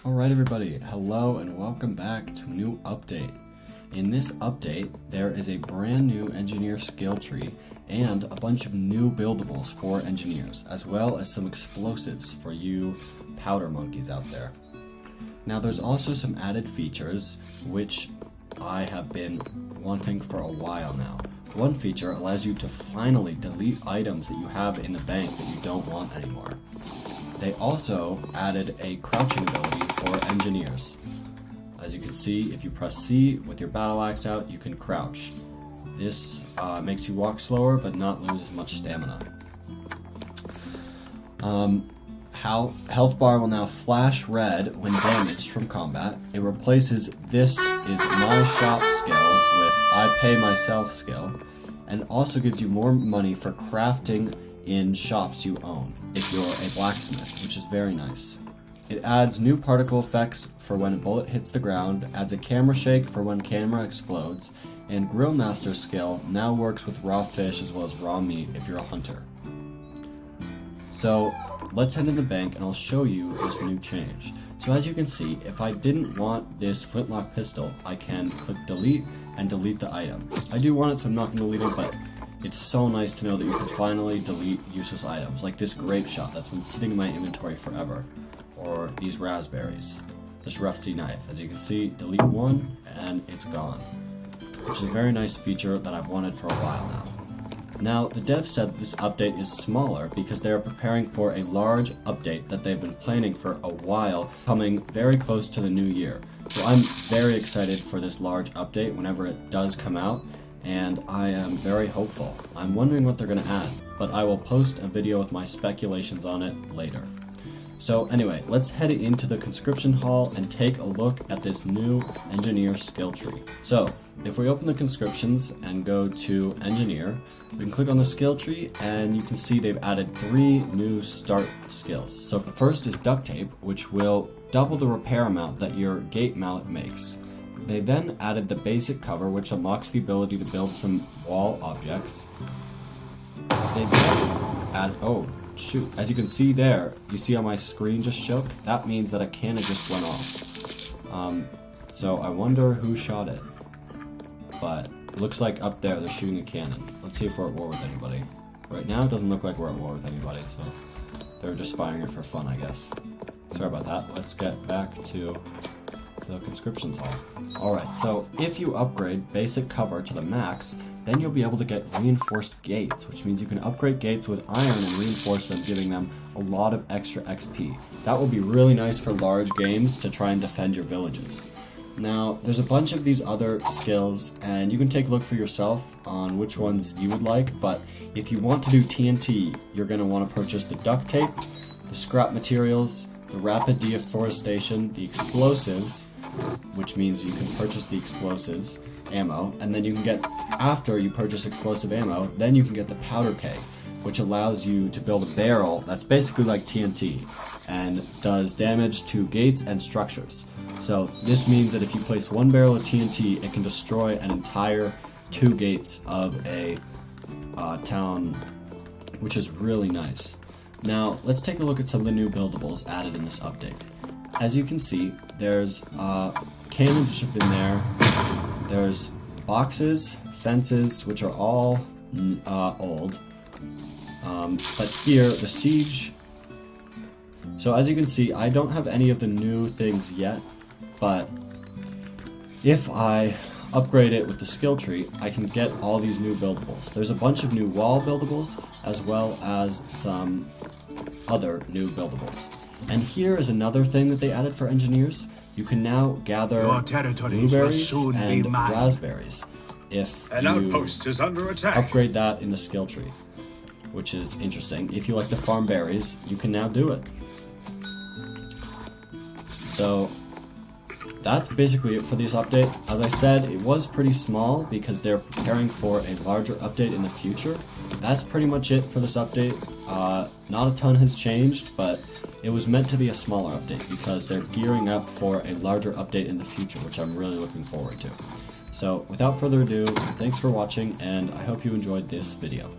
Alright everybody, hello and welcome back to a new update. In this update, there is a brand new engineer skill tree and a bunch of new buildables for engineers, as well as some explosives for you powder monkeys out there. Now there's also some added features which I have been wanting for a while now. One feature allows you to finally delete items that you have in the bank that you don't want anymore. They also added a crouching ability for engineers. As you can see, if you press C with your battle axe out, you can crouch. This makes you walk slower but not lose as much stamina. Health bar will now flash red when damaged from combat. It replaces "This is my shop" skill with "I pay myself" skill, and also gives you more money for crafting in shops you own if you're a blacksmith, which is very nice. It adds new particle effects for when a bullet hits the ground, adds a camera shake for when camera explodes, and Grill Master skill now works with raw fish as well as raw meat if you're a hunter. So let's head to the bank and I'll show you this new change. So as you can see, if I didn't want this flintlock pistol, I can click delete and delete the item. I do want it, so I'm not going to delete it, but it's so nice to know that you can finally delete useless items, like this grape shot that's been sitting in my inventory forever, or these raspberries, this rusty knife. As you can see, delete one and it's gone, which is a very nice feature that I've wanted for a while now. Now, the dev said this update is smaller because they are preparing for a large update that they've been planning for a while, coming very close to the new year. So I'm very excited for this large update whenever it does come out, and I am very hopeful. I'm wondering what they're going to add, but I will post a video with my speculations on it later. So anyway, let's head into the conscription hall and take a look at this new engineer skill tree. So, if we open the conscriptions and go to engineer, we can click on the skill tree and you can see they've added 3 new start skills. So the first is duct tape, which will double the repair amount that your gate mallet makes. They then added the basic cover, which unlocks the ability to build some wall objects. They then add, oh shoot, as you can see there, you see how my screen just shook? That means that a cannon just went off. So I wonder who shot it. But it looks like up there they're shooting a cannon. Let's see if we're at war with anybody. Right now it doesn't look like we're at war with anybody, so they're just firing it for fun, I guess. Sorry about that. Let's get back to the conscriptions hall. Alright, so if you upgrade basic cover to the max, then you'll be able to get reinforced gates, which means you can upgrade gates with iron and reinforce them, giving them a lot of extra XP. That will be really nice for large games to try and defend your villages. Now, there's a bunch of these other skills, and you can take a look for yourself on which ones you would like, but if you want to do TNT, you're going to want to purchase the duct tape, the scrap materials, the rapid deforestation, the explosives, which means you can purchase the explosives ammo, and then you can get, after you purchase explosive ammo, then you can get the powder keg, which allows you to build a barrel that's basically like TNT and does damage to gates and structures. So this means that if you place one barrel of TNT, it can destroy an entire 2 gates of a town, which is really nice. Now let's take a look at some of the new buildables added in this update. As you can see, there's cannons which have been there. There's boxes, fences, which are all old. But here, the siege. So as you can see, I don't have any of the new things yet, but if I upgrade it with the skill tree, I can get all these new buildables. There's a bunch of new wall buildables, as well as some other new buildables. And here is another thing that they added for engineers. You can now gather blueberries and raspberries if An outpost is under attack. Upgrade that in the skill tree, which is interesting. If you like to farm berries, you can now do it. So that's basically it for this update. As I said, it was pretty small because they're preparing for a larger update in the future. That's pretty much it for this update. Not a ton has changed, but it was meant to be a smaller update because they're gearing up for a larger update in the future, which I'm really looking forward to. So without further ado, thanks for watching, and I hope you enjoyed this video.